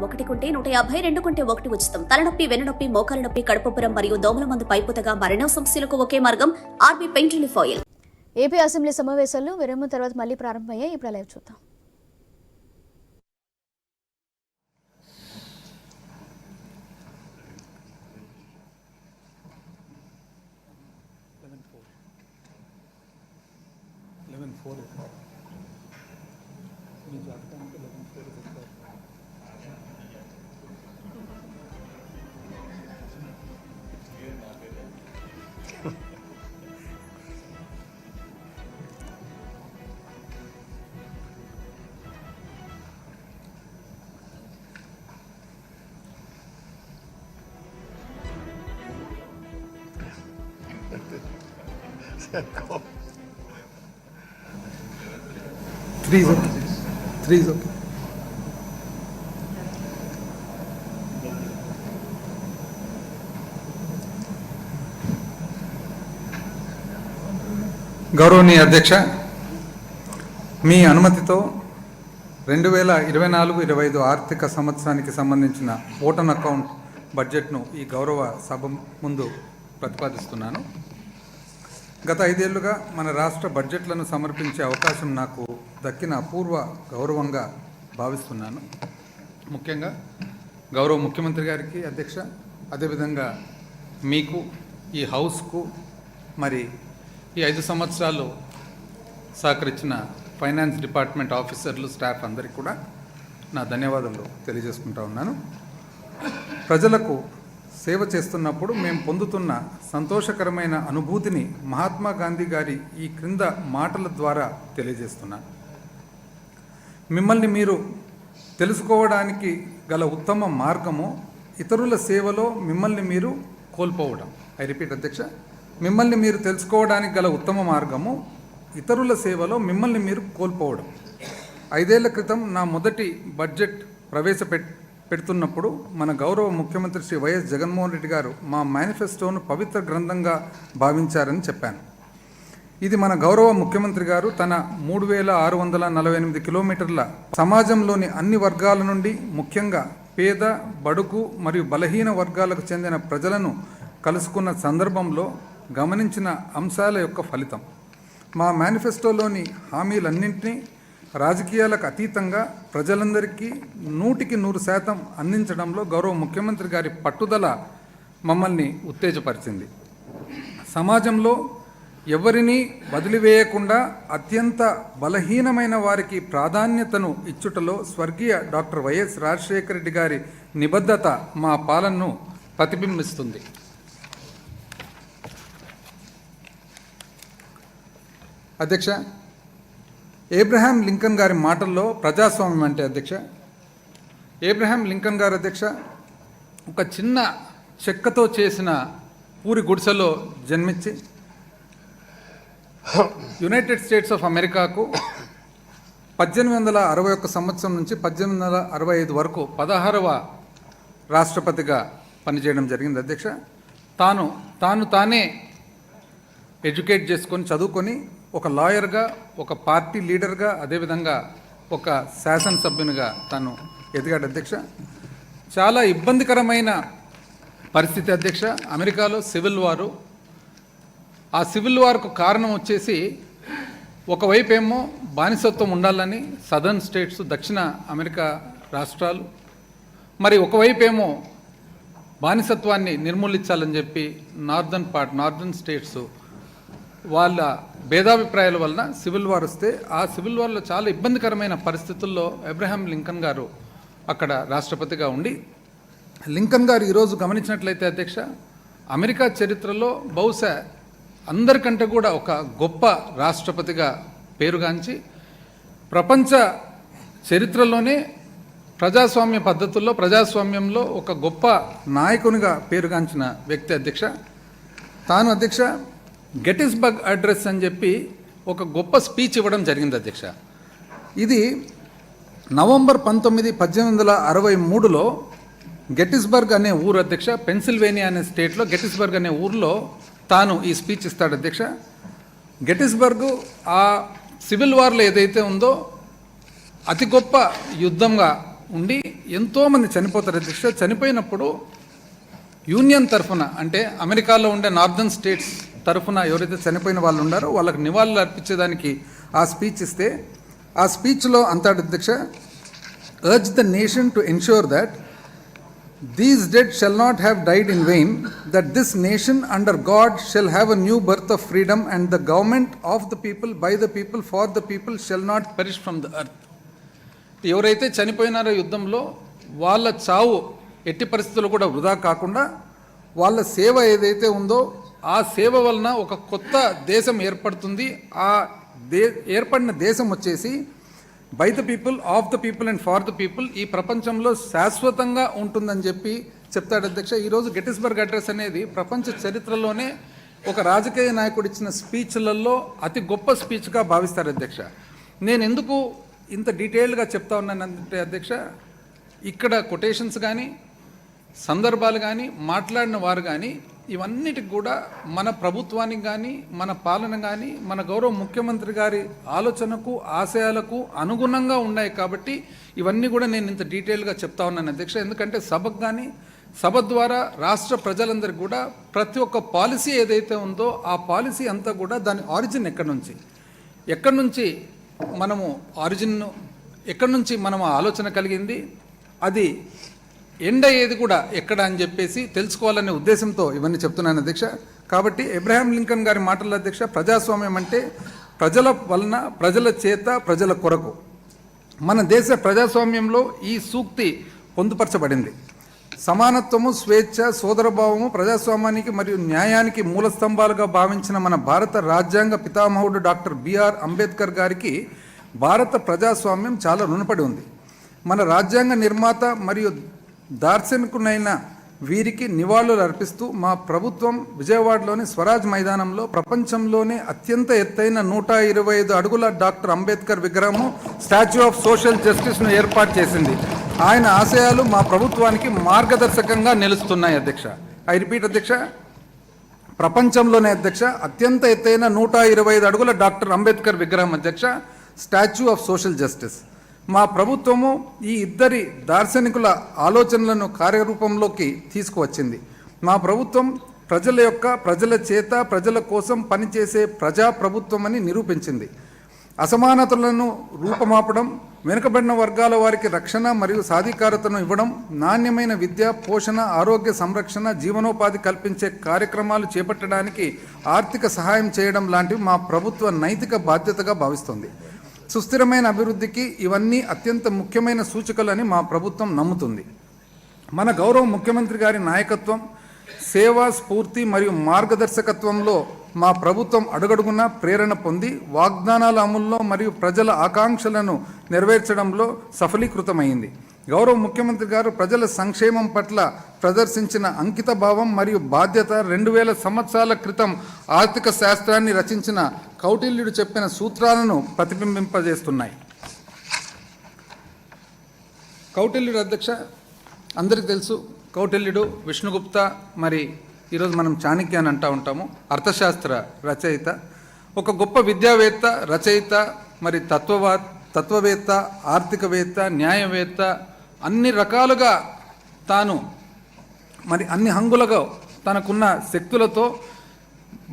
ఒకటి కొంటే 152 కొంటే ఒకటి ఉచితం. తలనొప్పి, వెన్నునొప్పి, మోకాల నొప్పి, కడుపుపురం మరియు దోమల మందు పైపుతగా మరెన్నో సమస్యలకు ఒకే మార్గం RB pain relief oil. AP assembly సమావేశాలు విరామం తర్వాత మళ్ళీ ప్రారంభమయ్యాయి. ఇప్పుడు లైవ్ చూద్దాం. Three is okay. గౌరవనీయ అధ్యక్ష, మీ అనుమతితో 2024-25 ఆర్థిక సంవత్సరానికి సంబంధించిన ఓటన్ అకౌంట్ బడ్జెట్ను ఈ గౌరవ సభ ముందు ప్రతిపాదిస్తున్నాను. గత 5 ఏళ్లుగా మన రాష్ట్ర బడ్జెట్లను సమర్పించే అవకాశం నాకు దక్కిన అపూర్వ గౌరవంగా భావిస్తున్నాను. ముఖ్యంగా గౌరవ ముఖ్యమంత్రి గారికి అధ్యక్ష, అదేవిధంగా మీకు, ఈ హౌస్కు, మరి ఈ 5 సంవత్సరాలు సహకరించిన ఫైనాన్స్ డిపార్ట్మెంట్ ఆఫీసర్లు, స్టాఫ్ అందరికీ కూడా నా ధన్యవాదాలు తెలియజేసుకుంటా ఉన్నాను. ప్రజలకు సేవ చేస్తున్నప్పుడు మేము పొందుతున్న సంతోషకరమైన అనుభూతిని మహాత్మా గాంధీ గారి ఈ క్రింద మాటల ద్వారా తెలియజేస్తున్నాను. మిమ్మల్ని మీరు తెలుసుకోవడానికి గల ఉత్తమ మార్గము ఇతరుల సేవలో మిమ్మల్ని మీరు కోల్పోవడం. ఐ రిపీట్ అధ్యక్ష, మిమ్మల్ని మీరు తెలుసుకోవడానికి గల ఉత్తమ మార్గము ఇతరుల సేవలో మిమ్మల్ని మీరు కోల్పోవడం. 5 ఏళ్ల క్రితం నా మొదటి బడ్జెట్ పెడుతున్నప్పుడు మన గౌరవ ముఖ్యమంత్రి శ్రీ వైఎస్ జగన్మోహన్ రెడ్డి గారు మా మేనిఫెస్టోను పవిత్ర గ్రంథంగా భావించారని చెప్పాను. ఇది మన గౌరవ ముఖ్యమంత్రి గారు తన 3648 కిలోమీటర్ల సమాజంలోని అన్ని వర్గాల నుండి, ముఖ్యంగా పేద, బడుగు మరియు బలహీన వర్గాలకు చెందిన ప్రజలను కలుసుకున్న సందర్భంలో గమనించిన అంశాల యొక్క ఫలితం. మా మేనిఫెస్టోలోని హామీలన్నింటినీ రాజకీయాలకు అతీతంగా ప్రజలందరికీ 100% అందించడంలో గౌరవ ముఖ్యమంత్రి గారి పట్టుదల మమ్మల్ని ఉత్తేజపరిచింది. సమాజంలో ఎవరినీ వదిలివేయకుండా అత్యంత బలహీనమైన వారికి ప్రాధాన్యతను ఇచ్చుటలో స్వర్గీయ డాక్టర్ వైఎస్ రాజశేఖర రెడ్డి గారి నిబద్ధత మా పాలనను ప్రతిబింబిస్తుంది. అధ్యక్ష, ఏబ్రహాం లింకన్ గారి మాటల్లో ప్రజాస్వామ్యం అంటే అధ్యక్ష, ఏబ్రహాం లింకన్ గారు అధ్యక్ష ఒక చిన్న చెక్కతో చేసిన పూరి గుడిసెలో జన్మించి యునైటెడ్ స్టేట్స్ ఆఫ్ అమెరికాకు 1861 సంవత్సరం నుంచి 1865 వరకు 16వ రాష్ట్రపతిగా పనిచేయడం జరిగింది అధ్యక్ష. తానే ఎడ్యుకేట్ చేసుకొని, చదువుకొని ఒక లాయర్గా, ఒక పార్టీ లీడర్గా, అదేవిధంగా ఒక శాసనసభ్యునిగా తాను ఎదిగాడు అధ్యక్ష. చాలా ఇబ్బందికరమైన పరిస్థితి అధ్యక్ష. అమెరికాలో సివిల్ వారు, ఆ సివిల్ వార్కు కారణం వచ్చేసి ఒకవైపు ఏమో బానిసత్వం ఉండాలని సదర్న్ స్టేట్స్, దక్షిణ అమెరికా రాష్ట్రాలు, మరి ఒకవైపు ఏమో బానిసత్వాన్ని నిర్మూలించాలని చెప్పి నార్దర్న్ స్టేట్స్ వాళ్ళ భేదాభిప్రాయాల వలన సివిల్ వార్ వస్తే, ఆ సివిల్ వార్లో చాలా ఇబ్బందికరమైన పరిస్థితుల్లో అబ్రహాం లింకన్ గారు అక్కడ రాష్ట్రపతిగా ఉండి, లింకన్ గారు ఈరోజు గమనించినట్లయితే అధ్యక్ష, అమెరికా చరిత్రలో బహుశా అందరికంటే కూడా ఒక గొప్ప రాష్ట్రపతిగా పేరుగాంచి, ప్రపంచ చరిత్రలోనే ప్రజాస్వామ్య పద్ధతుల్లో, ప్రజాస్వామ్యంలో ఒక గొప్ప నాయకునిగా పేరుగాంచిన వ్యక్తి అధ్యక్ష. తాను అధ్యక్ష గెటిస్బర్గ్ అడ్రస్ అని చెప్పి ఒక గొప్ప స్పీచ్ ఇవ్వడం జరిగింది అధ్యక్ష. ఇది నవంబర్ 19, 1863లో గెటిస్బర్గ్ అనే ఊరు అధ్యక్ష, పెన్సిల్వేనియా అనే స్టేట్లో గెటిస్బర్గ్ అనే ఊరిలో తాను ఈ స్పీచ్ ఇస్తాడు అధ్యక్ష. గెటిస్బర్గ్ ఆ సివిల్ వార్లో ఏదైతే ఉందో అతి గొప్ప యుద్ధంగా ఉండి ఎంతోమంది చనిపోతారు అధ్యక్ష. చనిపోయినప్పుడు యూనియన్ తరఫున, అంటే అమెరికాలో ఉండే నార్దర్న్ స్టేట్స్ తరఫున ఎవరైతే చనిపోయిన వాళ్ళు ఉన్నారో వాళ్ళకి నివాళులు అర్పించేదానికి ఆ స్పీచ్ ఇస్తే, ఆ స్పీచ్లో అంటాడు అధ్యక్ష, urge the nation to ensure that these dead shall not have died in vain, that this nation under God shall have a new birth of freedom, and the government of the people, by the people, for the people shall not perish from the earth. ఎవరైతే చనిపోయినారో యుద్ధంలో వాళ్ళ చావు ఎట్టి పరిస్థితుల్లో కూడా వృధా కాకుండా వాళ్ళ సేవ ఏదైతే ఉందో ఆ సేవ వలన ఒక కొత్త దేశం ఏర్పడుతుంది. ఆ ఏర్పడిన దేశం వచ్చేసి by the people, of the people and for the people, ఈ ప్రపంచంలో శాశ్వతంగా ఉంటుందని చెప్పి చెప్తాడు అధ్యక్ష. ఈరోజు గెటిస్బర్గ్ అడ్రస్ అనేది ప్రపంచ చరిత్రలోనే ఒక రాజకీయ నాయకుడు ఇచ్చిన స్పీచ్లలో అతి గొప్ప స్పీచ్గా భావిస్తారు అధ్యక్ష. నేను ఎందుకు ఇంత డీటెయిల్డ్గా చెప్తా ఉన్నానంటే అధ్యక్ష, ఇక్కడ కొటేషన్స్ కానీ సందర్భాలు కానీ మాట్లాడిన వారు కానీ ఇవన్నిటికి కూడా మన ప్రభుత్వానికి కానీ మన పాలన కానీ మన గౌరవ ముఖ్యమంత్రి గారి ఆలోచనకు ఆశయాలకు అనుగుణంగా ఉన్నాయి. కాబట్టి ఇవన్నీ కూడా నేను ఇంత డీటెయిల్గా చెప్తా ఉన్నాను అధ్యక్ష. ఎందుకంటే సభకు కానీ సభ ద్వారా రాష్ట్ర ప్రజలందరికీ కూడా ప్రతి ఒక్క పాలసీ ఏదైతే ఉందో ఆ పాలసీ అంతా కూడా దాని ఆరిజిన్ ఎక్కడి నుంచి మనము ఎక్కడి నుంచి మనం ఆలోచన కలిగింది, అది ఎండ్ అయ్యేది కూడా ఎక్కడ అని చెప్పేసి తెలుసుకోవాలనే ఉద్దేశంతో ఇవన్నీ చెప్తున్నాను అధ్యక్ష. కాబట్టి అబ్రహాం లింకన్ గారి మాటల అధ్యక్ష, ప్రజాస్వామ్యం అంటే ప్రజల వలన, ప్రజల చేత, ప్రజల కొరకు. మన దేశ ప్రజాస్వామ్యంలో ఈ సూక్తి పొందుపరచబడింది. సమానత్వము, స్వేచ్ఛ, సోదరభావము ప్రజాస్వామ్యానికి మరియు న్యాయానికి మూల స్తంభాలుగా భావించిన మన భారత రాజ్యాంగ పితామహుడు డాక్టర్ బిఆర్ అంబేద్కర్ గారికి భారత ప్రజాస్వామ్యం చాలా రుణపడి ఉంది. మన రాజ్యాంగ నిర్మాత మరియు దార్శనికునైన వీరికి నివాళులు అర్పిస్తూ మా ప్రభుత్వం విజయవాడలోని స్వరాజ్ మైదానంలో ప్రపంచంలోనే అత్యంత ఎత్తైన 125 అడుగుల డాక్టర్ అంబేద్కర్ విగ్రహము, స్టాచ్యూ ఆఫ్ సోషల్ జస్టిస్ను ఏర్పాటు చేసింది. ఆయన ఆశయాలు మా ప్రభుత్వానికి మార్గదర్శకంగా నిలుస్తున్నాయి అధ్యక్ష. ఐ రిపీట్ అధ్యక్ష, ప్రపంచంలోనే అధ్యక్ష అత్యంత ఎత్తైన 125 అడుగుల డాక్టర్ అంబేద్కర్ విగ్రహం అధ్యక్ష, స్టాచ్యూ ఆఫ్ సోషల్ జస్టిస్. మా ప్రభుత్వము ఈ ఇద్దరి దార్శనికుల ఆలోచనలను కార్యరూపంలోకి తీసుకువచ్చింది. మా ప్రభుత్వం ప్రజల చేత, ప్రజల కోసం పనిచేసే ప్రజాప్రభుత్వం అని నిరూపించింది. అసమానతలను రూపమాపడం, వెనుకబడిన వర్గాల వారికి రక్షణ మరియు సాధికారతను ఇవ్వడం, నాణ్యమైన విద్య, పోషణ, ఆరోగ్య సంరక్షణ, జీవనోపాధి కల్పించే కార్యక్రమాలు చేపట్టడానికి ఆర్థిక సహాయం చేయడం లాంటివి మా ప్రభుత్వ నైతిక బాధ్యతగా భావిస్తుంది. సుస్థిరమైన అభివృద్ధికి ఇవన్నీ అత్యంత ముఖ్యమైన సూచికలని మా ప్రభుత్వం నమ్ముతుంది. మన గౌరవ ముఖ్యమంత్రి గారి నాయకత్వం, సేవా స్ఫూర్తి మరియు మార్గదర్శకత్వంలో మా ప్రభుత్వం అడుగడుగునా ప్రేరణ పొంది వాగ్దానాల అమలులో మరియు ప్రజల ఆకాంక్షలను నెరవేర్చడంలో సఫలీకృతమైంది. గౌరవ ముఖ్యమంత్రి గారు ప్రజల సంక్షేమం పట్ల ప్రదర్శించిన అంకిత భావం మరియు బాధ్యత 2000 సంవత్సరాల క్రితం ఆర్థిక శాస్త్రాన్ని రచించిన కౌటిల్యుడు చెప్పిన సూత్రాలను ప్రతిబింబింపజేస్తున్నాయి. కౌటిల్యుడు అధ్యక్ష అందరికీ తెలుసు. కౌటిల్యుడు, విష్ణుగుప్త, మరి ఈరోజు మనం చాణక్య అని అంటూ ఉంటాము, అర్థశాస్త్ర రచయిత, ఒక గొప్ప విద్యావేత్త, రచయిత, మరి తత్వవేత్త, ఆర్థికవేత్త, న్యాయవేత్త, అన్ని రకాలుగా తాను మరి అన్ని హంగులుగా తనకున్న శక్తులతో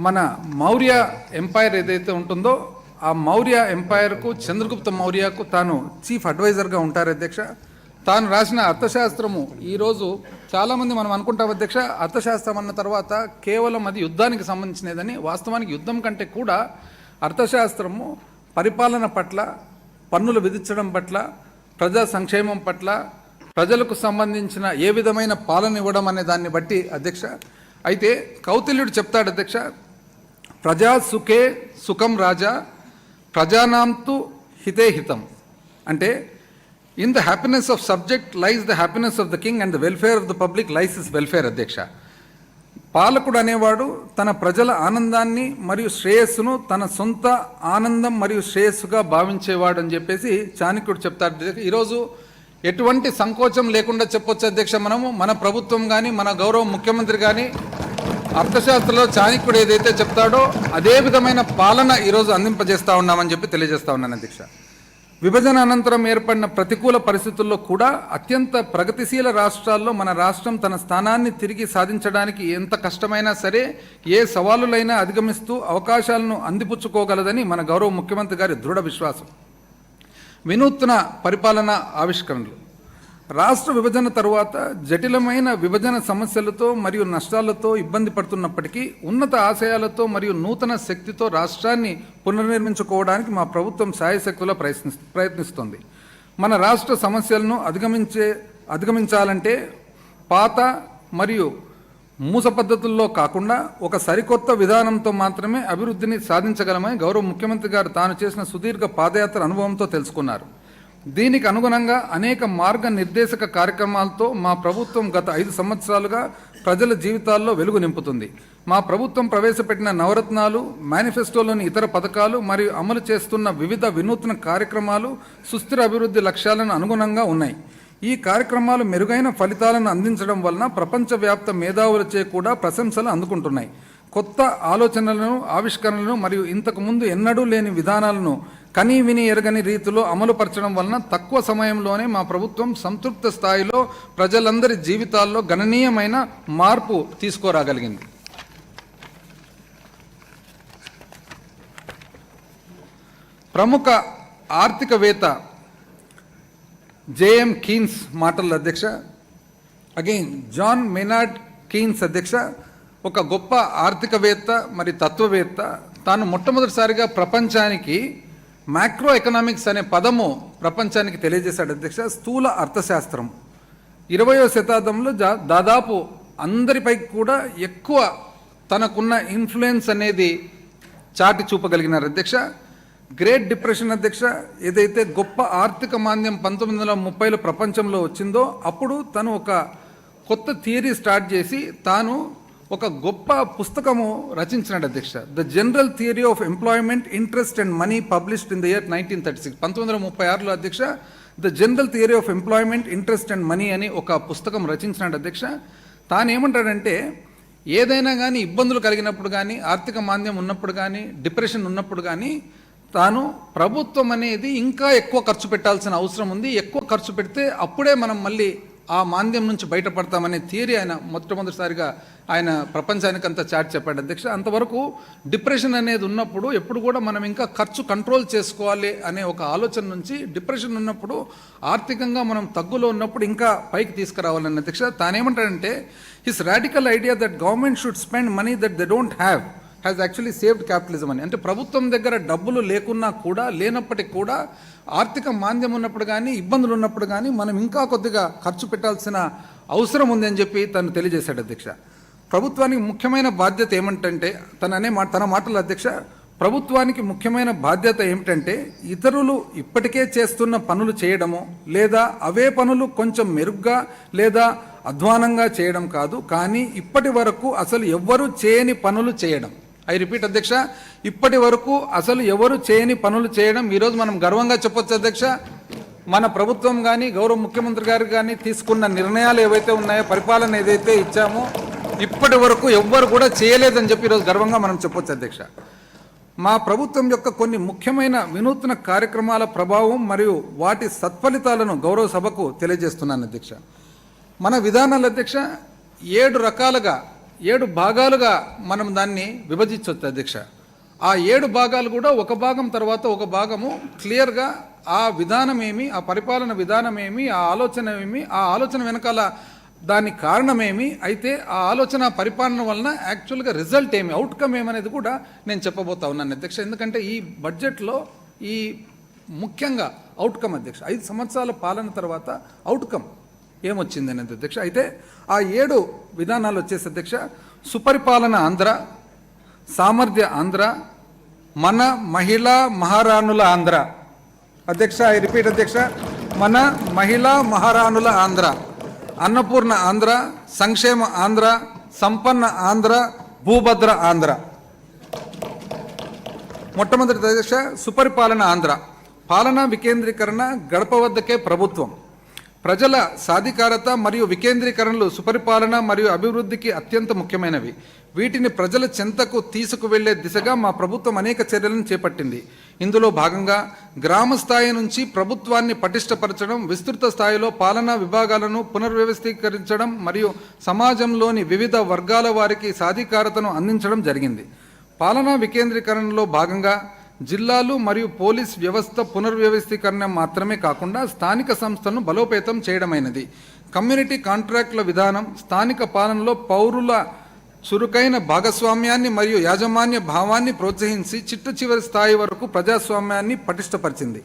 మన మౌర్య ఎంపైర్ ఏదైతే ఉంటుందో ఆ మౌర్య ఎంపైర్కు, చంద్రగుప్త మౌర్యకు తాను చీఫ్ అడ్వైజర్గా ఉంటారు అధ్యక్ష. తాను రాసిన అర్థశాస్త్రము ఈరోజు చాలామంది మనం అనుకుంటాం అధ్యక్ష, అర్థశాస్త్రం అన్న తర్వాత కేవలం అది యుద్ధానికి సంబంధించినదని. వాస్తవానికి యుద్ధం కంటే కూడా అర్థశాస్త్రము పరిపాలన పట్ల, పన్నులు విధించడం పట్ల, ప్రజా సంక్షేమం పట్ల, ప్రజలకు సంబంధించిన ఏ విధమైన పాలన ఇవ్వడం అనే దాన్ని బట్టి అధ్యక్ష. అయితే కౌటిల్యుడు చెప్తాడు అధ్యక్ష, ప్రజా సుఖే సుఖం రాజా, ప్రజానాంతు హితే హితం. అంటే in the happiness of subject lies the happiness of the king and the welfare of the public lies is welfare అధ్యక్ష. పాలకుడు అనేవాడు తన ప్రజల ఆనందాన్ని మరియు శ్రేయస్సును తన సొంత ఆనందం మరియు శ్రేయస్సుగా భావించేవాడు అని చెప్పేసి చాణక్యుడు చెప్తాడు. ఈరోజు ఎటువంటి సంకోచం లేకుండా చెప్పొచ్చు అధ్యక్ష, మనము మన ప్రభుత్వం కానీ మన గౌరవ ముఖ్యమంత్రి కానీ అర్థశాస్త్రంలో చాణక్యుడు ఏదైతే చెప్తాడో అదే విధమైన పాలన ఈరోజు అందింపజేస్తూ ఉన్నామని చెప్పి తెలియజేస్తా ఉన్నాను అధ్యక్ష. విభజన అనంతరం ఏర్పడిన ప్రతికూల పరిస్థితుల్లో కూడా అత్యంత ప్రగతిశీల రాష్ట్రాల్లో మన రాష్ట్రం తన స్థానాన్ని తిరిగి సాధించడానికి ఎంత కష్టమైనా సరే ఏ సవాలులైనా అధిగమిస్తూ అవకాశాలను అందిపుచ్చుకోగలదని మన గౌరవ ముఖ్యమంత్రి గారి దృఢ విశ్వాసం. వినూత్న పరిపాలన ఆవిష్కరణలు. రాష్ట్ర విభజన తరువాత జటిలమైన విభజన సమస్యలతో మరియు నష్టాలతో ఇబ్బంది పడుతున్నప్పటికీ ఉన్నత ఆశయాలతో మరియు నూతన శక్తితో రాష్ట్రాన్ని పునర్నిర్మించుకోవడానికి మా ప్రభుత్వం శాయశక్తులా ప్రయత్నిస్తోంది. మన రాష్ట్ర సమస్యలను అధిగమించాలంటే పాత మరియు మూస పద్ధతుల్లో కాకుండా ఒక సరికొత్త విధానంతో మాత్రమే అభివృద్ధిని సాధించగలమని గౌరవ ముఖ్యమంత్రి గారు తాను చేసిన సుదీర్ఘ పాదయాత్ర అనుభవంతో తెలుసుకున్నారు. దీనికి అనుగుణంగా అనేక మార్గ నిర్దేశక కార్యక్రమాలతో మా ప్రభుత్వం గత 5 సంవత్సరాలుగా ప్రజల జీవితాల్లో వెలుగు నింపుతుంది. మా ప్రభుత్వం ప్రవేశపెట్టిన నవరత్నాలు, మేనిఫెస్టోలోని ఇతర పథకాలు మరియు అమలు చేస్తున్న వివిధ వినూత్న కార్యక్రమాలు సుస్థిర అభివృద్ధి లక్ష్యాలను అనుగుణంగా ఉన్నాయి. ఈ కార్యక్రమాలు మెరుగైన ఫలితాలను అందించడం వలన ప్రపంచవ్యాప్త మేధావులచే కూడా ప్రశంసలు అందుకుంటున్నాయి. కొత్త ఆలోచనలను, ఆవిష్కరణలను మరియు ఇంతకు ముందు ఎన్నడూ లేని విధానాలను కనీ విని ఎరగని రీతిలో అమలుపరచడం వలన తక్కువ సమయంలోనే మా ప్రభుత్వం సంతృప్త స్థాయిలో ప్రజలందరి జీవితాల్లో గణనీయమైన మార్పు తీసుకురాగలిగింది. ప్రముఖ ఆర్థికవేత్త జేఎం కీన్స్ మాటల అధ్యక్ష, అగైన్ జాన్ మెనార్డ్ కీన్స్ అధ్యక్ష, ఒక గొప్ప ఆర్థికవేత్త మరి తత్వవేత్త. తాను మొట్టమొదటిసారిగా ప్రపంచానికి మ్యాక్రో ఎకనామిక్స్ అనే పదము ప్రపంచానికి తెలియజేశాడు అధ్యక్ష. స్థూల అర్థశాస్త్రం 20వ శతాబ్దంలో దాదాపు అందరిపై కూడా ఎక్కువ తనకున్న ఇన్ఫ్లుయెన్స్ అనేది చాటి చూపగలిగినారు అధ్యక్ష. గ్రేట్ డిప్రెషన్ అధ్యక్ష, ఏదైతే గొప్ప ఆర్థిక మాంద్యం 1930లో ప్రపంచంలో వచ్చిందో అప్పుడు తను ఒక కొత్త థియరీ స్టార్ట్ చేసి తాను ఒక గొప్ప పుస్తకము రచించినాడు అధ్యక్ష. The general theory of employment, interest and money, published in the year 1936. 1936లో అధ్యక్ష the general theory of employment, interest and money అని ఒక పుస్తకం రచించినాడు అధ్యక్ష. తాను ఏమంటాడంటే ఏదైనా కానీ ఇబ్బందులు కలిగినప్పుడు కానీ, ఆర్థిక మాంద్యం ఉన్నప్పుడు కానీ, డిప్రెషన్ ఉన్నప్పుడు కానీ తాను ప్రభుత్వం అనేది ఇంకా ఎక్కువ ఖర్చు పెట్టాల్సిన అవసరం ఉంది, ఎక్కువ ఖర్చు పెడితే అప్పుడే మనం మళ్ళీ ఆ మాంద్యం నుంచి బయటపడతామనే థియరీ ఆయన మొట్టమొదటిసారిగా ఆయన ప్రపంచానికంతా చాటి చెప్పాడు అధ్యక్ష. అంతవరకు డిప్రెషన్ అనేది ఉన్నప్పుడు ఎప్పుడు కూడా మనం ఇంకా ఖర్చు కంట్రోల్ చేసుకోవాలి అనే ఒక ఆలోచన నుంచి డిప్రెషన్ ఉన్నప్పుడు ఆర్థికంగా మనం తగ్గులో ఉన్నప్పుడు ఇంకా పైకి తీసుకురావాలని అధ్యక్ష. తానేమంటాడంటే his radical idea that government should spend money that they don't have has actually saved capitalism అని. అంటే ప్రభుత్వం దగ్గర డబ్బులు లేకున్నా కూడా, లేనప్పటికీ కూడా ఆర్థిక మాంద్యం ఉన్నప్పుడు కానీ, ఇబ్బందులు ఉన్నప్పుడు కానీ మనం ఇంకా కొద్దిగా ఖర్చు పెట్టాల్సిన అవసరం ఉంది అని చెప్పి తను తెలియజేశాడు అధ్యక్ష. ప్రభుత్వానికి ముఖ్యమైన బాధ్యత ఏమంటే తన మాటల అధ్యక్ష, ప్రభుత్వానికి ముఖ్యమైన బాధ్యత ఏమిటంటే ఇతరులు ఇప్పటికే చేస్తున్న పనులు చేయడము లేదా అవే పనులు కొంచెం మెరుగ్గా లేదా అధ్వానంగా చేయడం కాదు, కానీ ఇప్పటి వరకు అసలు ఎవ్వరూ చేయని పనులు చేయడం. ఐ రిపీట్ అధ్యక్ష, ఇప్పటి వరకు అసలు ఎవరు చేయని పనులు చేయడం. ఈరోజు మనం గర్వంగా చెప్పొచ్చు అధ్యక్ష, మన ప్రభుత్వం కానీ గౌరవ ముఖ్యమంత్రి గారు కానీ తీసుకున్న నిర్ణయాలు ఏవైతే ఉన్నాయో, పరిపాలన ఏదైతే ఇచ్చామో ఇప్పటి వరకు ఎవ్వరు కూడా చేయలేదని చెప్పి ఈరోజు గర్వంగా మనం చెప్పొచ్చు అధ్యక్ష. మా ప్రభుత్వం యొక్క కొన్ని ముఖ్యమైన వినూత్న కార్యక్రమాల ప్రభావం మరియు వాటి సత్ఫలితాలను గౌరవ సభకు తెలియజేస్తున్నాను అధ్యక్ష. మన విధానాలు అధ్యక్ష 7 భాగాలుగా మనం దాన్ని విభజించవచ్చు అధ్యక్ష. ఆ 7 భాగాలు కూడా ఒక భాగం తర్వాత ఒక భాగము క్లియర్గా ఆ విధానం ఏమి, ఆ పరిపాలన విధానం ఏమి, ఆ ఆలోచన ఏమి, ఆ ఆలోచన వెనకాల దాని కారణమేమి, అయితే ఆ ఆలోచన పరిపాలన వలన యాక్చువల్గా రిజల్ట్ ఏమి, అవుట్కమ్ ఏమనేది కూడా నేను చెప్పబోతా ఉన్నాను అధ్యక్ష. ఎందుకంటే ఈ బడ్జెట్లో ఈ ముఖ్యంగా అవుట్కమ్ అధ్యక్ష 5 సంవత్సరాల పాలన తర్వాత అవుట్కమ్ ఏమొచ్చింది అనేది అధ్యక్ష. అయితే ఆ 7 విధానాలు వచ్చేసి అధ్యక్ష, సుపరిపాలన ఆంధ్ర, సామర్థ్య ఆంధ్ర, మన మహిళా మహారాణుల ఆంధ్ర అధ్యక్ష. ఐ రిపీట్ అధ్యక్ష, మన మహిళా మహారాణుల ఆంధ్ర, అన్నపూర్ణ ఆంధ్ర, సంక్షేమ ఆంధ్ర, సంపన్న ఆంధ్ర, భూభద్ర ఆంధ్ర. మొట్టమొదటి అధ్యక్ష సుపరిపాలన ఆంధ్ర. పాలనా వికేంద్రీకరణ, గడప వద్దకే ప్రభుత్వం. ప్రజల సాధికారత మరియు వికేంద్రీకరణలు సుపరిపాలన మరియు అభివృద్ధికి అత్యంత ముఖ్యమైనవి. వీటిని ప్రజల చెంతకు తీసుకువెళ్లే దిశగా మా ప్రభుత్వం అనేక చర్యలను చేపట్టింది. ఇందులో భాగంగా గ్రామ స్థాయి నుంచి ప్రభుత్వాన్ని పటిష్టపరచడం, విస్తృత స్థాయిలో పాలనా విభాగాలను పునర్వ్యవస్థీకరించడం మరియు సమాజంలోని వివిధ వర్గాల వారికి సాధికారతను అందించడం జరిగింది. పాలనా వికేంద్రీకరణలో భాగంగా జిల్లాలు మరియు పోలీస్ వ్యవస్థ పునర్వ్యవస్థీకరణ మాత్రమే కాకుండా స్థానిక సంస్థలను బలోపేతం చేయడమైనది. కమ్యూనిటీ కాంట్రాక్టుల విధానం స్థానిక పాలనలో పౌరుల చురుకైన భాగస్వామ్యాన్ని మరియు యాజమాన్య భావాన్ని ప్రోత్సహించి చిట్ట స్థాయి వరకు ప్రజాస్వామ్యాన్ని పటిష్టపరిచింది.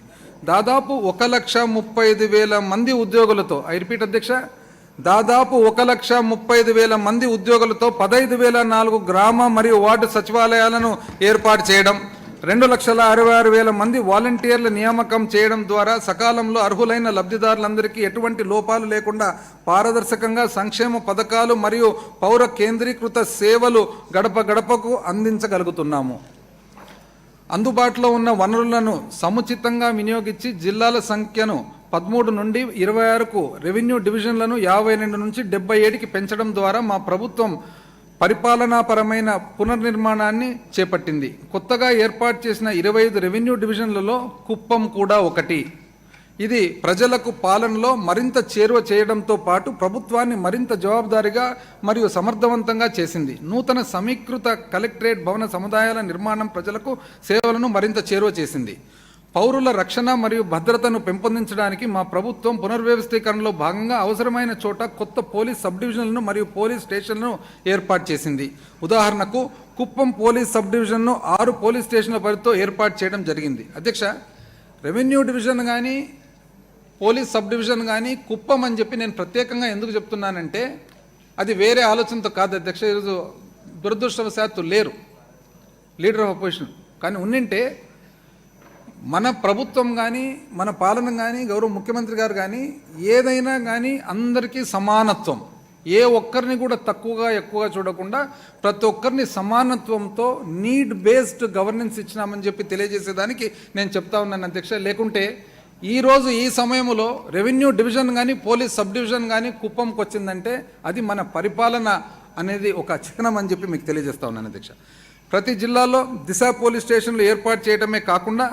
దాదాపు 1,35,000 మంది ఉద్యోగులతో, ఐ రిపీట్ అధ్యక్ష, దాదాపు 1,35,000 మంది ఉద్యోగులతో 15,004 గ్రామ మరియు వార్డు సచివాలయాలను ఏర్పాటు చేయడం, 2,66,000 మంది వాలంటీర్ల నియామకం చేయడం ద్వారా సకాలంలో అర్హులైన లబ్ధిదారులందరికీ ఎటువంటి లోపాలు లేకుండా పారదర్శకంగా సంక్షేమ పథకాలు మరియు పౌర కేంద్రీకృత సేవలు గడప గడపకు అందించగలుగుతున్నాము. అందుబాటులో ఉన్న వనరులను సముచితంగా వినియోగించి జిల్లాల సంఖ్యను 13 నుండి 26కు, రెవెన్యూ డివిజన్లను 52 నుంచి 77కి పెంచడం ద్వారా మా ప్రభుత్వం పరిపాలనాపరమైన పునర్నిర్మాణాన్ని చేపట్టింది. కొత్తగా ఏర్పాటు చేసిన 25 రెవెన్యూ డివిజన్లలో కుప్పం కూడా ఒకటి. ఇది ప్రజలకు పాలనలో మరింత చేరువ చేయడంతో పాటు ప్రభుత్వాన్ని మరింత జవాబుదారీగా మరియు సమర్థవంతంగా చేసింది. నూతన సమీకృత కలెక్టరేట్ భవన సముదాయాల నిర్మాణం ప్రజలకు సేవలను మరింత చేరువ చేసింది. పౌరుల రక్షణ మరియు భద్రతను పెంపొందించడానికి మా ప్రభుత్వం పునర్వ్యవస్థీకరణలో భాగంగా అవసరమైన చోట కొత్త పోలీస్ సబ్ డివిజన్లను మరియు పోలీస్ స్టేషన్లను ఏర్పాటు చేసింది. ఉదాహరణకు కుప్పం పోలీస్ సబ్ డివిజన్ను 6 పోలీస్ స్టేషన్ల పరిధితో ఏర్పాటు చేయడం జరిగింది. అధ్యక్ష, రెవెన్యూ డివిజన్ కానీ పోలీస్ సబ్ డివిజన్ కానీ కుప్పం అని చెప్పి నేను ప్రత్యేకంగా ఎందుకు చెప్తున్నానంటే అది వేరే ఆలోచనతో కాదు అధ్యక్ష. ఈరోజు దురదృష్టవశాత్తు లేరు లీడర్ ఆఫ్ అపోజిషన్, కానీ ఉన్నింటే మన ప్రభుత్వం కానీ మన పాలన కానీ గౌరవ ముఖ్యమంత్రి గారు కానీ ఏదైనా కానీ అందరికీ సమానత్వం, ఏ ఒక్కరిని కూడా తక్కువగా ఎక్కువగా చూడకుండా ప్రతి ఒక్కరిని సమానత్వంతో నీడ్ బేస్డ్ గవర్నెన్స్ ఇచ్చినామని చెప్పి తెలియజేసేదానికి నేను చెప్తా ఉన్నాను అధ్యక్ష. లేకుంటే ఈరోజు ఈ సమయంలో రెవెన్యూ డివిజన్ కానీ పోలీస్ సబ్ డివిజన్ కానీ కుప్పంకి వచ్చిందంటే అది మన పరిపాలన అనేది ఒక చిహ్నం అని చెప్పి మీకు తెలియజేస్తా ఉన్నాను అధ్యక్ష. ప్రతి జిల్లాలో దిశ పోలీస్ స్టేషన్లు ఏర్పాటు చేయడమే కాకుండా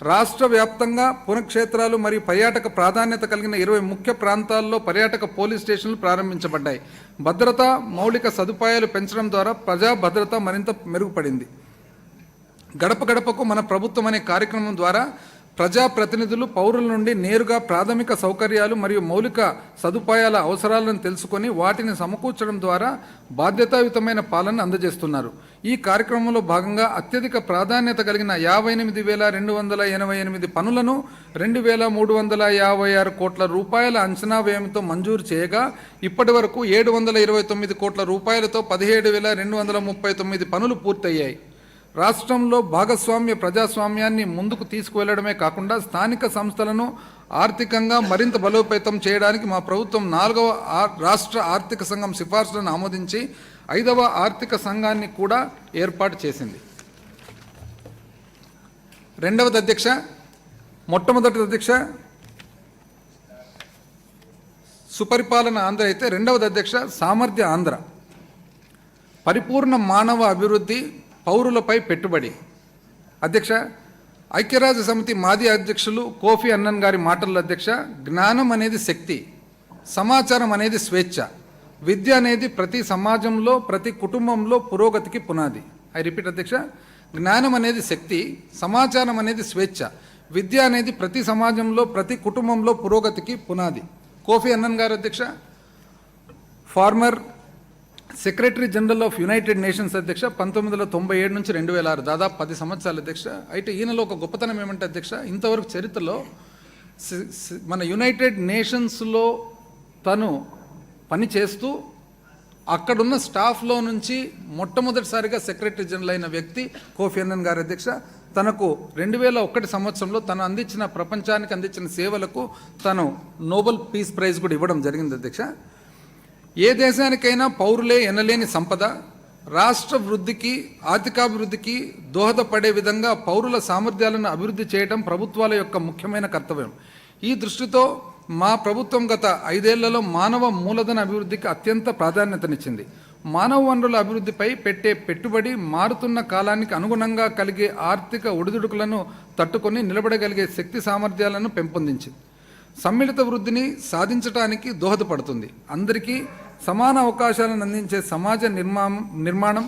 రాష్ట్ర వ్యాప్తంగా పుణ్యక్షేత్రాలు మరియు పర్యాటక ప్రాధాన్యత కలిగిన 20 ముఖ్య ప్రాంతాల్లో పర్యాటక పోలీస్ స్టేషన్లు ప్రారంభించబడ్డాయి. భద్రత మౌలిక సదుపాయాలు పెంచడం ద్వారా ప్రజా భద్రత మరింత మెరుగుపడింది. గడప గడపకు మన ప్రభుత్వం అనే కార్యక్రమం ద్వారా ప్రజాప్రతినిధులు పౌరుల నుండి నేరుగా ప్రాథమిక సౌకర్యాలు మరియు మౌలిక సదుపాయాల అవసరాలను తెలుసుకొని వాటిని సమకూర్చడం ద్వారా బాధ్యతాయుతమైన పాలన అందజేస్తున్నారు. ఈ కార్యక్రమంలో భాగంగా అత్యధిక ప్రాధాన్యత కలిగిన 58,288 పనులను 2,356 కోట్ల రూపాయల అంచనా వ్యయంతో మంజూరు చేయగా ఇప్పటి వరకు 729 కోట్ల రూపాయలతో 17,239 పనులు పూర్తయ్యాయి. రాష్ట్రంలో భాగస్వామ్య ప్రజాస్వామ్యాన్ని ముందుకు తీసుకువెళ్లడమే కాకుండా స్థానిక సంస్థలను ఆర్థికంగా మరింత బలోపేతం చేయడానికి మా ప్రభుత్వం 4వ రాష్ట్ర ఆర్థిక సంఘం సిఫార్సులను ఆమోదించి 5వ ఆర్థిక సంఘాన్ని కూడా ఏర్పాటు చేసింది. రెండవది అధ్యక్ష, మొట్టమొదటి అధ్యక్ష సుపరిపాలన ఆంధ్ర అయితే, రెండవది అధ్యక్ష సామర్థ్య ఆంధ్ర. పరిపూర్ణ మానవ అభివృద్ధి, పౌరులపై పెట్టుబడి. అధ్యక్ష, ఐక్యరాజ్య సమితి మాజీ అధ్యక్షులు కోఫీ అన్నన్ గారి మాటల్లో అధ్యక్ష, జ్ఞానం అనేది శక్తి, సమాచారం అనేది స్వేచ్ఛ, విద్య అనేది ప్రతి సమాజంలో ప్రతి కుటుంబంలో పురోగతికి పునాది. ఐ రిపీట్ అధ్యక్ష, జ్ఞానం అనేది శక్తి, సమాచారం అనేది స్వేచ్ఛ, విద్య అనేది ప్రతి సమాజంలో ప్రతి కుటుంబంలో పురోగతికి పునాది. కోఫీ అన్నన్ గారు అధ్యక్ష farmer secretary general of United nations అధ్యక్ష, 1997 నుంచి 2006, దాదాపు 10 సంవత్సరాలు అధ్యక్ష. అయితే ఈయనలో ఒక గొప్పతనం ఏమంటే అధ్యక్ష, ఇంతవరకు చరిత్రలో మన యునైటెడ్ నేషన్స్లో తను పని చేస్తూ అక్కడున్న స్టాఫ్లో నుంచి మొట్టమొదటిసారిగా సెక్రటరీ జనరల్ అయిన వ్యక్తి కోఫీ అన్నన్ గారు అధ్యక్ష. తనకు 2001 సంవత్సరంలో తను అందించిన ప్రపంచానికి అందించిన సేవలకు తను నోబెల్ పీస్ ప్రైజ్ కూడా ఇవ్వడం జరిగింది అధ్యక్ష. ఏ దేశానికైనా పౌరులే ఎనలేని సంపద. రాష్ట్ర వృద్ధికి ఆర్థికాభివృద్ధికి దోహదపడే విధంగా పౌరుల సామర్థ్యాలను అభివృద్ధి చేయడం ప్రభుత్వాల యొక్క ముఖ్యమైన కర్తవ్యం. ఈ దృష్టితో మా ప్రభుత్వం గత 5 ఏళ్లలో మానవ మూలధన అభివృద్ధికి అత్యంత ప్రాధాన్యతనిచ్చింది. మానవ వనరుల అభివృద్ధిపై పెట్టే పెట్టుబడి మారుతున్న కాలానికి అనుగుణంగా కలిగే ఆర్థిక ఒడిదుడుకులను తట్టుకొని నిలబడగలిగే శక్తి సామర్థ్యాలను పెంపొందించింది. సమ్మిళిత వృద్ధిని సాధించడానికి దోహదపడుతుంది. అందరికీ సమాన అవకాశాలను అందించే సమాజ నిర్మాణం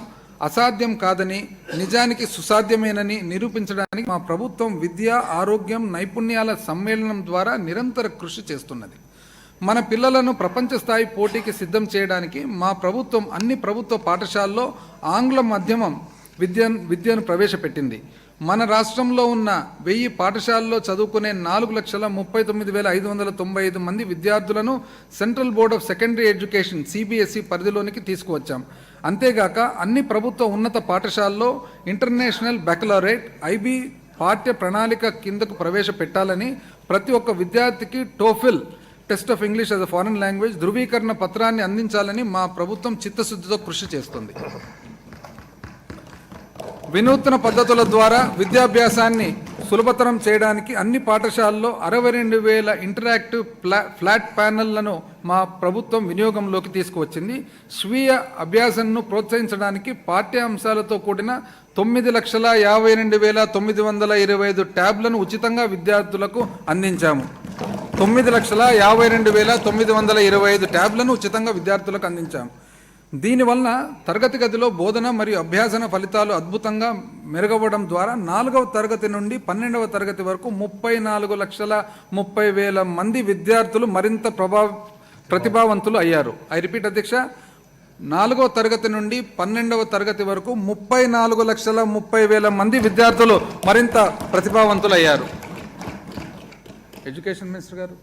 అసాధ్యం కాదని, నిజానికి సుసాధ్యమేనని నిరూపించడానికి మా ప్రభుత్వం విద్య, ఆరోగ్యం, నైపుణ్యాల సమ్మేళనం ద్వారా నిరంతర కృషి చేస్తున్నది. మన పిల్లలను ప్రపంచ స్థాయి పోటీకి సిద్ధం చేయడానికి మా ప్రభుత్వం అన్ని ప్రభుత్వ పాఠశాలల్లో ఆంగ్ల మాధ్యమం విద్యను ప్రవేశపెట్టింది. మన రాష్ట్రంలో ఉన్న 1000 పాఠశాలల్లో చదువుకునే 4,39,595 మంది విద్యార్థులను central board of secondary education CBSE పరిధిలోనికి తీసుకువచ్చాం. అంతేగాక అన్ని ప్రభుత్వ ఉన్నత పాఠశాలల్లో ఇంటర్నేషనల్ బ్యాకలరేట్ IB పాఠ్య ప్రణాళిక కిందకు ప్రవేశపెట్టాలని, ప్రతి ఒక్క విద్యార్థికి TOEFL test of English as a foreign language ధృవీకరణ పత్రాన్ని అందించాలని మా ప్రభుత్వం చిత్తశుద్ధితో కృషి చేస్తుంది. వినూత్న పద్ధతుల ద్వారా విద్యాభ్యాసాన్ని సులభతరం చేయడానికి అన్ని పాఠశాలల్లో 62,000 ఇంటరాక్టివ్ ఫ్లాట్ ప్యానెళ్లను మా ప్రభుత్వం వినియోగంలోకి తీసుకువచ్చింది. స్వీయ అభ్యాసంను ప్రోత్సహించడానికి పాఠ్యాంశాలతో కూడిన 9,52,925 ట్యాబ్లను ఉచితంగా విద్యార్థులకు అందించాము. 9,52,925 ట్యాబ్లను ఉచితంగా విద్యార్థులకు అందించాము. దీనివలన తరగతి గదిలో బోధన మరియు అభ్యాసన ఫలితాలు అద్భుతంగా మెరుగవడం ద్వారా 4వ తరగతి నుండి 12వ తరగతి వరకు 34,30,000 మంది విద్యార్థులు మరింత ప్రతిభావంతులు అయ్యారు. ఐ రిపీట్ అధ్యక్ష, 4వ తరగతి నుండి 12వ తరగతి వరకు 34,30,000 మంది విద్యార్థులు మరింత ప్రతిభావంతులు అయ్యారు. ఎడ్యుకేషన్ మినిస్టర్ గారు,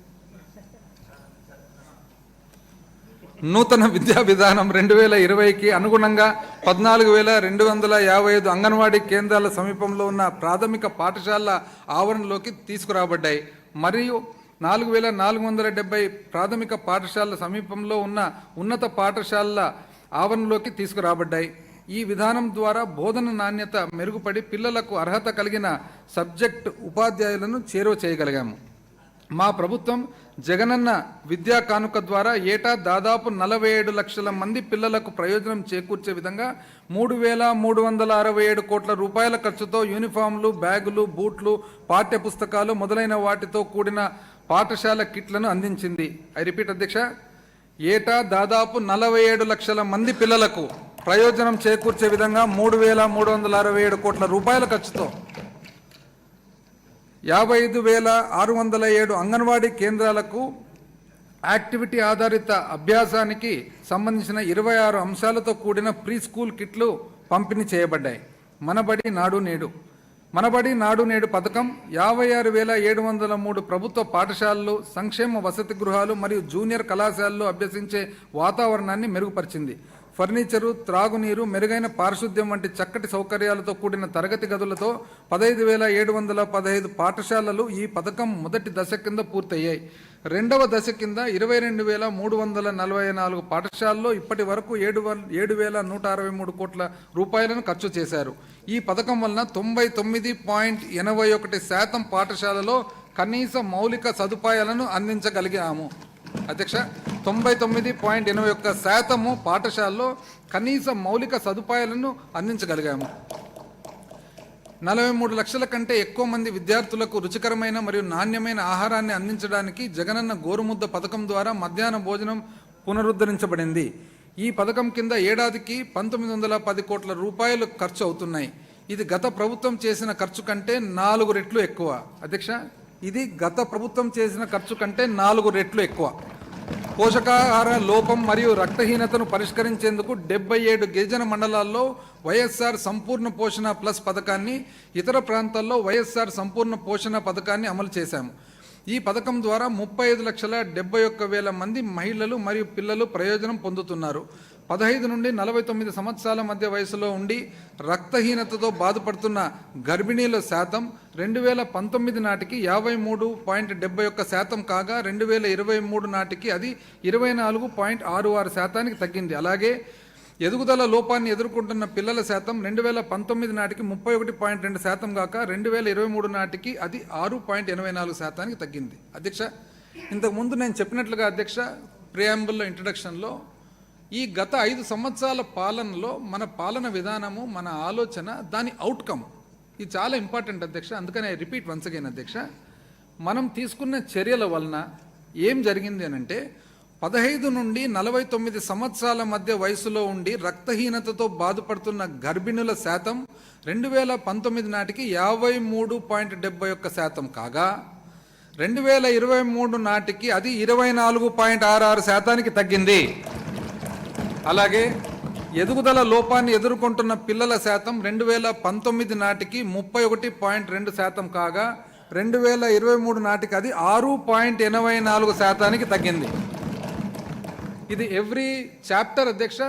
నూతన విద్యా విధానం 2020కి అనుగుణంగా 14,255 అంగన్వాడీ కేంద్రాల సమీపంలో ఉన్న ప్రాథమిక పాఠశాలల ఆవరణలోకి తీసుకురాబడ్డాయి. మరియు 4,470 ప్రాథమిక పాఠశాలల సమీపంలో ఉన్న ఉన్నత పాఠశాలల ఆవరణలోకి తీసుకురాబడ్డాయి. ఈ విధానం ద్వారా బోధన నాణ్యత మెరుగుపడి పిల్లలకు అర్హత కలిగిన సబ్జెక్ట్ ఉపాధ్యాయులను చేరువ చేయగలిగాము. మా ప్రభుత్వం జగనన్న విద్యా కానుక ద్వారా ఏటా దాదాపు 47 లక్షల మంది పిల్లలకు ప్రయోజనం చేకూర్చే విధంగా 3,367 కోట్ల రూపాయల ఖర్చుతో యూనిఫామ్లు, బ్యాగులు, బూట్లు, పాఠ్య పుస్తకాలు మొదలైన వాటితో కూడిన పాఠశాల కిట్లను అందించింది. ఐ రిపీట్ అధ్యక్ష, ఏటా దాదాపు 47 లక్షల మంది పిల్లలకు ప్రయోజనం చేకూర్చే విధంగా 3,367 కోట్ల రూపాయల ఖర్చుతో 55,607 అంగన్వాడీ కేంద్రాలకు యాక్టివిటీ ఆధారిత అభ్యాసానికి సంబంధించిన 26 అంశాలతో కూడిన ప్రీ స్కూల్ కిట్లు పంపిణీ చేయబడ్డాయి. మనబడి నాడు నేడు పథకం 56,703 ప్రభుత్వ పాఠశాలలు, సంక్షేమ వసతి గృహాలు మరియు జూనియర్ కళాశాలల్లో అభ్యసించే వాతావరణాన్ని మెరుగుపరిచింది. ఫర్నిచరు, త్రాగునీరు, మెరుగైన పారిశుద్ధ్యం వంటి చక్కటి సౌకర్యాలతో కూడిన తరగతి గదులతో 15,715 పాఠశాలలు ఈ పథకం మొదటి దశ కింద పూర్తయ్యాయి. రెండవ దశ కింద 22,344 పాఠశాలల్లో ఇప్పటి వరకు 7,163 కోట్ల రూపాయలను ఖర్చు చేశారు. ఈ పథకం వలన 99.81% పాఠశాలలో కనీస మౌలిక సదుపాయాలను అందించగలిగాము. అధ్యక్ష, 99.81% పాఠశాలలో కనీస మౌలిక సదుపాయాలను అందించగలిగాము. 43 లక్షల కంటే ఎక్కువ మంది విద్యార్థులకు రుచికరమైన మరియు నాణ్యమైన ఆహారాన్ని అందించడానికి జగనన్న గోరుముద్ద పథకం ద్వారా మధ్యాహ్న భోజనం పునరుద్ధరించబడింది. ఈ పథకం కింద ఏడాదికి 1,910 కోట్ల రూపాయలు ఖర్చు అవుతున్నాయి. ఇది గత ప్రభుత్వం చేసిన ఖర్చు కంటే 4 రెట్లు ఎక్కువ. అధ్యక్ష, ఇది గత ప్రభుత్వం చేసిన ఖర్చు కంటే 4 రెట్లు ఎక్కువ. పోషకాహార లోపం మరియు రక్తహీనతను పరిష్కరించేందుకు 77 గిరిజన మండలాల్లో వైఎస్ఆర్ సంపూర్ణ పోషణ ప్లస్ పథకాన్ని, ఇతర ప్రాంతాల్లో వైఎస్ఆర్ సంపూర్ణ పోషణ పథకాన్ని అమలు చేశాము. ఈ పథకం ద్వారా 35,71,000 మంది మహిళలు మరియు పిల్లలు ప్రయోజనం పొందుతున్నారు. 15 నుండి 49 సంవత్సరాల మధ్య వయసులో ఉండి రక్తహీనతతో బాధపడుతున్న గర్భిణీల శాతం 2019 నాటికి 53.71% కాగా 2023 నాటికి అది 24.66% తగ్గింది. అలాగే ఎదుగుదల లోపాన్ని ఎదుర్కొంటున్న పిల్లల శాతం 2019 నాటికి 31.2% కాక 2023 నాటికి అది 6.84% తగ్గింది. అధ్యక్ష, ఇంతకుముందు నేను చెప్పినట్లుగా అధ్యక్ష, ప్రియాంబుల్లో ఇంట్రడక్షన్లో ఈ గత 5 సంవత్సరాల పాలనలో మన పాలన విధానము, మన ఆలోచన, దాని అవుట్కమ్ ఇది చాలా ఇంపార్టెంట్ అధ్యక్ష. అందుకనే రిపీట్ వన్స్ అగైన్ అధ్యక్ష, మనం తీసుకున్న చర్యల వలన ఏం జరిగింది అనంటే 15 నుండి 49 సంవత్సరాల మధ్య వయసులో ఉండి రక్తహీనతతో బాధపడుతున్న గర్భిణుల శాతం 2019 నాటికి 53.71% కాగా 2023 నాటికి అది 24.66% తగ్గింది. అలాగే ఎదుగుదల లోపాన్ని ఎదుర్కొంటున్న పిల్లల శాతం 2019 నాటికి 31.2% కాగా 2023 నాటికి అది 6.84% తగ్గింది. ఇది ఎవ్రీ చాప్టర్ అధ్యక్ష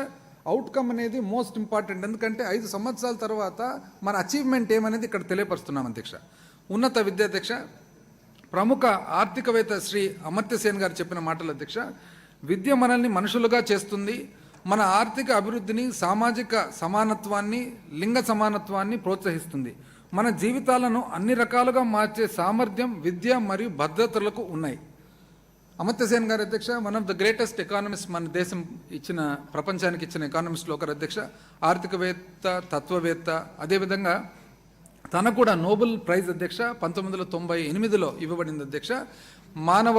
అవుట్కమ్ అనేది మోస్ట్ ఇంపార్టెంట్. ఎందుకంటే 5 సంవత్సరాల తర్వాత మన అచీవ్మెంట్ ఏమనేది ఇక్కడ తెలియపరుస్తున్నాం అధ్యక్ష. ఉన్నత విద్య అధ్యక్ష, ప్రముఖ ఆర్థికవేత్త శ్రీ అమర్త్య సేన్ గారు చెప్పిన మాటలు అధ్యక్ష, విద్య మనల్ని మనుషులుగా చేస్తుంది, మన ఆర్థిక అభివృద్ధిని, సామాజిక సమానత్వాన్ని, లింగ సమానత్వాన్ని ప్రోత్సహిస్తుంది, మన జీవితాలను అన్ని రకాలుగా మార్చే సామర్థ్యం విద్య మరియు భద్రతలకు ఉన్నాయి. అమర్త్య సేన్ గారు అధ్యక్ష one of the greatest economist, మన దేశం ఇచ్చిన, ప్రపంచానికి ఇచ్చిన ఎకానమిస్ట్లో ఒకరు అధ్యక్ష, ఆర్థికవేత్త, తత్వవేత్త. అదేవిధంగా తనకు కూడా నోబెల్ ప్రైజ్ అధ్యక్ష 1998లో ఇవ్వబడింది అధ్యక్ష. మానవ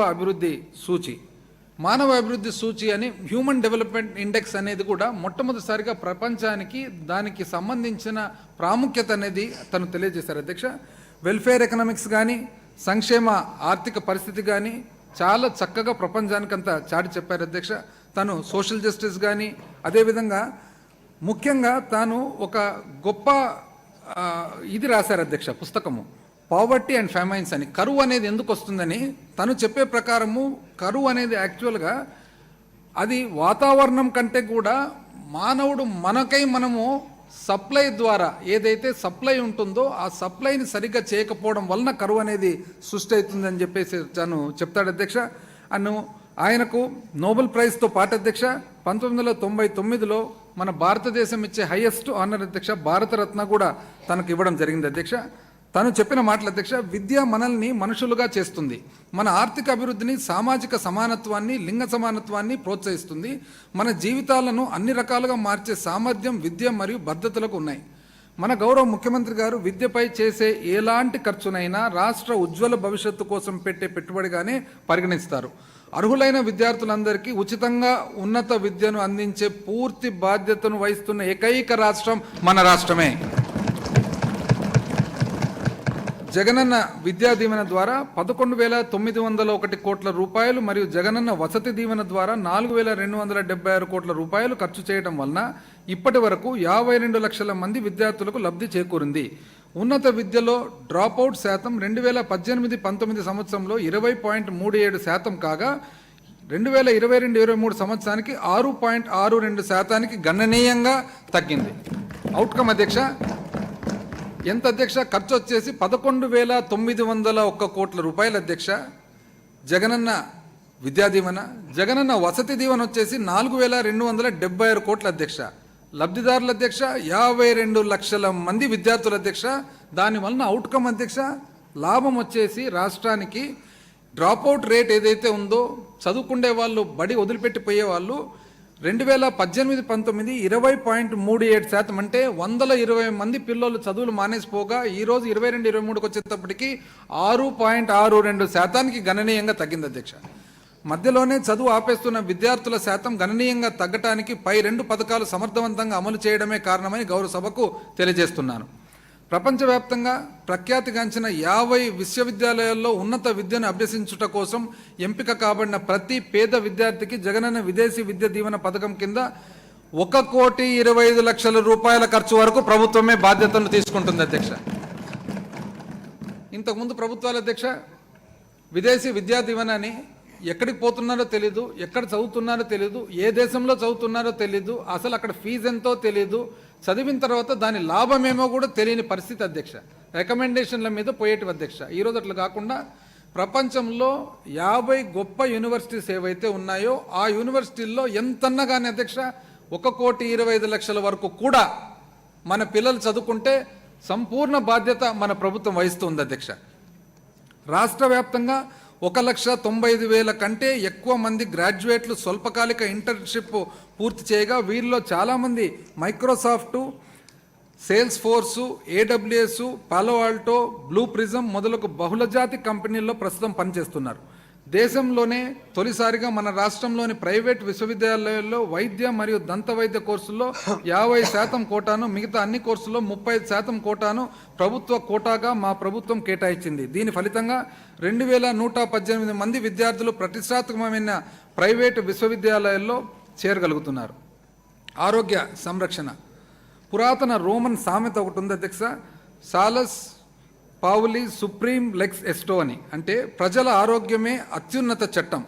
అభివృద్ధి సూచి అని హ్యూమన్ డెవలప్మెంట్ ఇండెక్స్ అనేది కూడా మొట్టమొదటిసారిగా ప్రపంచానికి దానికి సంబంధించిన ప్రాముఖ్యత అనేది తను తెలియజేశారు అధ్యక్ష. వెల్ఫేర్ ఎకనామిక్స్ కానీ, సంక్షేమ ఆర్థిక పరిస్థితి కానీ చాలా చక్కగా ప్రపంచానికంతా చాటి చెప్పారు అధ్యక్ష. తను సోషల్ జస్టిస్ కానీ, అదేవిధంగా ముఖ్యంగా తాను ఒక గొప్ప ఇది రాశారు అధ్యక్ష, పుస్తకము పావర్టీ అండ్ ఫెమైన్స్ అని. కరువు అనేది ఎందుకు వస్తుందని తను చెప్పే ప్రకారము కరువు అనేది యాక్చువల్గా అది వాతావరణం కంటే కూడా మానవుడు మనము సప్లై ద్వారా ఏదైతే సప్లై ఉంటుందో ఆ సప్లైని సరిగ్గా చేయకపోవడం వలన కరువు అనేది సృష్టి అవుతుందని చెప్పేసి తను చెప్తాడు అధ్యక్ష. ఆయనకు నోబెల్ ప్రైజ్తో పాటు అధ్యక్ష 1999లో మన భారతదేశం ఇచ్చే హైయెస్ట్ ఆనర్ అధ్యక్ష భారతరత్న కూడా తనకు ఇవ్వడం జరిగింది అధ్యక్ష. తను చెప్పిన మాటలు అధ్యక్ష, విద్య మనల్ని మనుషులుగా చేస్తుంది, మన ఆర్థిక అభివృద్ధిని, సామాజిక సమానత్వాన్ని, లింగ సమానత్వాన్ని ప్రోత్సహిస్తుంది, మన జీవితాలను అన్ని రకాలుగా మార్చే సామర్థ్యం విద్య మరియు భద్రతలకు ఉన్నాయి. మన గౌరవ ముఖ్యమంత్రి గారు విద్యపై చేసే ఎలాంటి ఖర్చునైనా రాష్ట్ర ఉజ్వల భవిష్యత్తు కోసం పెట్టే పెట్టుబడిగానే పరిగణిస్తారు. అర్హులైన విద్యార్థులందరికీ ఉచితంగా ఉన్నత విద్యను అందించే పూర్తి బాధ్యతను వహిస్తున్న ఏకైక రాష్ట్రం మన రాష్ట్రమే. జగనన్న విద్యా దీవెన ద్వారా 11,901 కోట్ల రూపాయలు మరియు జగనన్న వసతి దీవెన ద్వారా 4,276 కోట్ల రూపాయలు ఖర్చు చేయడం వలన ఇప్పటి వరకు 52 లక్షల మంది విద్యార్థులకు లబ్ధి చేకూరింది. ఉన్నత విద్యలో డ్రాప్అవుట్ శాతం 2018-19 సంవత్సరంలో 20.37% కాగా 2022-23 సంవత్సరానికి 6.62% గణనీయంగా తగ్గింది. అవుట్కమ్ అధ్యక్ష ఎంత అధ్యక్ష? ఖర్చు వచ్చేసి 11,901 కోట్ల రూపాయలు అధ్యక్ష. జగనన్న విద్యా దీవెన, జగనన్న వసతి దీవెన వచ్చేసి 4,276 కోట్ల అధ్యక్ష. లబ్ధిదారుల అధ్యక్ష 52 లక్షల మంది విద్యార్థుల అధ్యక్ష. దానివలన అవుట్కమ్ అధ్యక్ష లాభం వచ్చేసి రాష్ట్రానికి డ్రాప్అవుట్ రేట్ ఏదైతే ఉందో, చదువుకునే వాళ్ళు, బడి వదిలిపెట్టిపోయే వాళ్ళు 2018-19 20.37%, అంటే 120 మంది పిల్లలు చదువులు మానేసిపోగా ఈరోజు 22-23కి వచ్చేటప్పటికి 6.62% గణనీయంగా తగ్గింది అధ్యక్ష. మధ్యలోనే చదువు ఆపేస్తున్న విద్యార్థుల శాతం గణనీయంగా తగ్గటానికి పై 2 పథకాలు సమర్థవంతంగా అమలు చేయడమే కారణమని గౌరవ సభకు తెలియజేస్తున్నాను. ప్రపంచవ్యాప్తంగా ప్రఖ్యాతిగాంచిన 50 విశ్వవిద్యాలయాల్లో ఉన్నత విద్యను అభ్యసించుట కోసం ఎంపిక కాబడిన ప్రతి పేద విద్యార్థికి జగనన్న విదేశీ విద్య దీవెన పథకం కింద 1,25,00,000 రూపాయల ఖర్చు వరకు ప్రభుత్వమే బాధ్యతను తీసుకుంటుంది అధ్యక్ష. ఇంతకుముందు ప్రభుత్వాల అధ్యక్ష విదేశీ విద్యా దీవెన అని ఎక్కడికి పోతున్నారో తెలీదు, ఎక్కడ చదువుతున్నారో తెలీదు, ఏ దేశంలో చదువుతున్నారో తెలీదు, అసలు అక్కడ ఫీజు ఎంతో తెలీదు, చదివిన తర్వాత దాని లాభమేమో కూడా తెలియని పరిస్థితి అధ్యక్ష. రికమెండేషన్ల మీద పోయేటివి అధ్యక్ష. ఈరోజు అట్లా కాకుండా ప్రపంచంలో 50 గొప్ప యూనివర్సిటీస్ ఏవైతే ఉన్నాయో ఆ యూనివర్సిటీల్లో ఎంతన్నా కానీ అధ్యక్ష 1,25,00,000 వరకు కూడా మన పిల్లలు చదువుకుంటే సంపూర్ణ బాధ్యత మన ప్రభుత్వం వహిస్తుంది అధ్యక్ష. రాష్ట్ర వ్యాప్తంగా 1,95,000 కంటే ఎక్కువ మంది గ్రాడ్యుయేట్లు స్వల్పకాలిక ఇంటర్న్షిప్ పూర్తి చేయగా వీరిలో చాలామంది మైక్రోసాఫ్ట్, సేల్స్ ఫోర్సు, AWS, పాలో ఆల్టో, బ్లూ ప్రిజం మొదలగు బహుళజాతి కంపెనీల్లో ప్రస్తుతం పనిచేస్తున్నారు. దేశంలోనే తొలిసారిగా మన రాష్ట్రంలోని ప్రైవేట్ విశ్వవిద్యాలయాల్లో వైద్య మరియు దంత వైద్య కోర్సుల్లో 50% కోటాను, మిగతా అన్ని కోర్సుల్లో 35% కోటాను ప్రభుత్వ కోటాగా మా ప్రభుత్వం కేటాయించింది. దీని ఫలితంగా 2,118 మంది విద్యార్థులు ప్రతిష్టాత్మకమైన ప్రైవేటు విశ్వవిద్యాలయాల్లో చేరగలుగుతున్నారు. ఆరోగ్య సంరక్షణ. పురాతన రోమన్ సామెత ఒకటి ఉంది అధ్యక్ష, సాలస్ పావులి సుప్రీం లెక్స్ ఎస్టో అని. అంటే ప్రజల ఆరోగ్యమే అత్యున్నత చట్టం.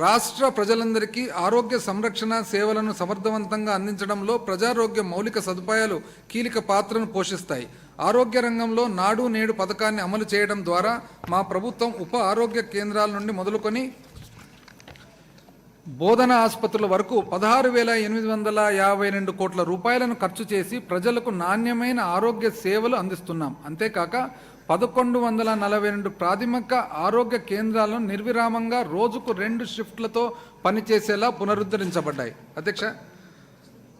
రాష్ట్ర ప్రజలందరికీ ఆరోగ్య సంరక్షణ సేవలను సమర్థవంతంగా అందించడంలో ప్రజారోగ్య మౌలిక సదుపాయాలు కీలక పాత్రను పోషిస్తాయి. ఆరోగ్య రంగంలో నాడు నేడు పథకాన్ని అమలు చేయడం ద్వారా మా ప్రభుత్వం ఉప ఆరోగ్య కేంద్రాల నుండి మొదలుకొని బోధన ఆసుపత్రుల వరకు 16,852 కోట్ల రూపాయలను ఖర్చు చేసి ప్రజలకు నాణ్యమైన ఆరోగ్య సేవలు అందిస్తున్నాం. అంతేకాక 1,142 ప్రాథమిక ఆరోగ్య కేంద్రాలను నిర్విరామంగా రోజుకు 2 షిఫ్ట్లతో పనిచేసేలా పునరుద్ధరించబడ్డాయి. అధ్యక్ష,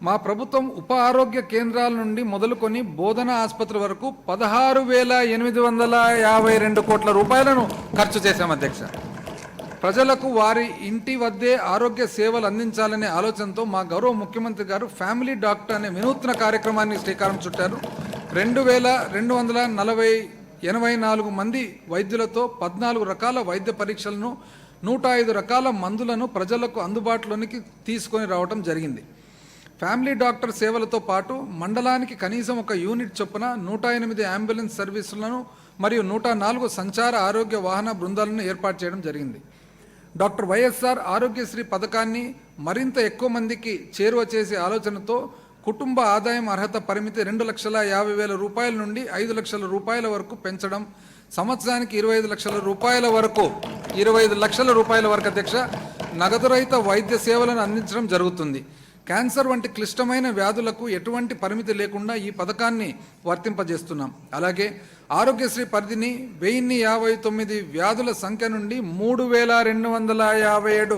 మా ప్రభుత్వం ఉప ఆరోగ్య కేంద్రాల నుండి మొదలుకొని బోధన ఆసుపత్రి వరకు 16,852 కోట్ల రూపాయలను ఖర్చు చేశాం. అధ్యక్ష, ప్రజలకు వారి ఇంటి వద్దే ఆరోగ్య సేవలు అందించాలనే ఆలోచనతో మా గౌరవ ముఖ్యమంత్రి గారు ఫ్యామిలీ డాక్టర్ అనే వినూత్న కార్యక్రమాన్ని శ్రీకారం చుట్టారు. 2,284 మంది వైద్యులతో 14 రకాల వైద్య పరీక్షలను, 105 రకాల మందులను ప్రజలకు అందుబాటులోనికి తీసుకొని రావడం జరిగింది. ఫ్యామిలీ డాక్టర్ సేవలతో పాటు మండలానికి కనీసం ఒక యూనిట్ చొప్పున 108 అంబులెన్స్ సర్వీసులను మరియు 104 సంచార ఆరోగ్య వాహన బృందాలను ఏర్పాటు చేయడం జరిగింది. డాక్టర్ వైఎస్ఆర్ ఆరోగ్యశ్రీ పథకాన్ని మరింత ఎక్కువ మందికి చేరువ చేసే ఆలోచనతో కుటుంబ ఆదాయం అర్హత పరిమితి 2,50,000 రూపాయల నుండి 5 లక్షల రూపాయల వరకు పెంచడం, సంవత్సరానికి 25 లక్షల రూపాయల వరకు అధ్యక్ష నగదు రహిత వైద్య సేవలను అందించడం జరుగుతుంది. క్యాన్సర్ వంటి క్లిష్టమైన వ్యాధులకు ఎటువంటి పరిమితి లేకుండా ఈ పథకాన్ని వర్తింపజేస్తున్నాం. అలాగే ఆరోగ్యశ్రీ పరిధిని 1,059 వ్యాధుల సంఖ్య నుండి 3,257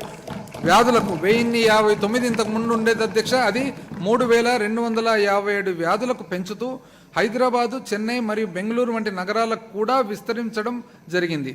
వ్యాధులకు 1,059 ఇంతకు ముందు ఉండేది అధ్యక్ష, అది 3,257 వ్యాధులకు పెంచుతూ హైదరాబాదు, చెన్నై మరియు బెంగళూరు వంటి నగరాలకు కూడా విస్తరించడం జరిగింది.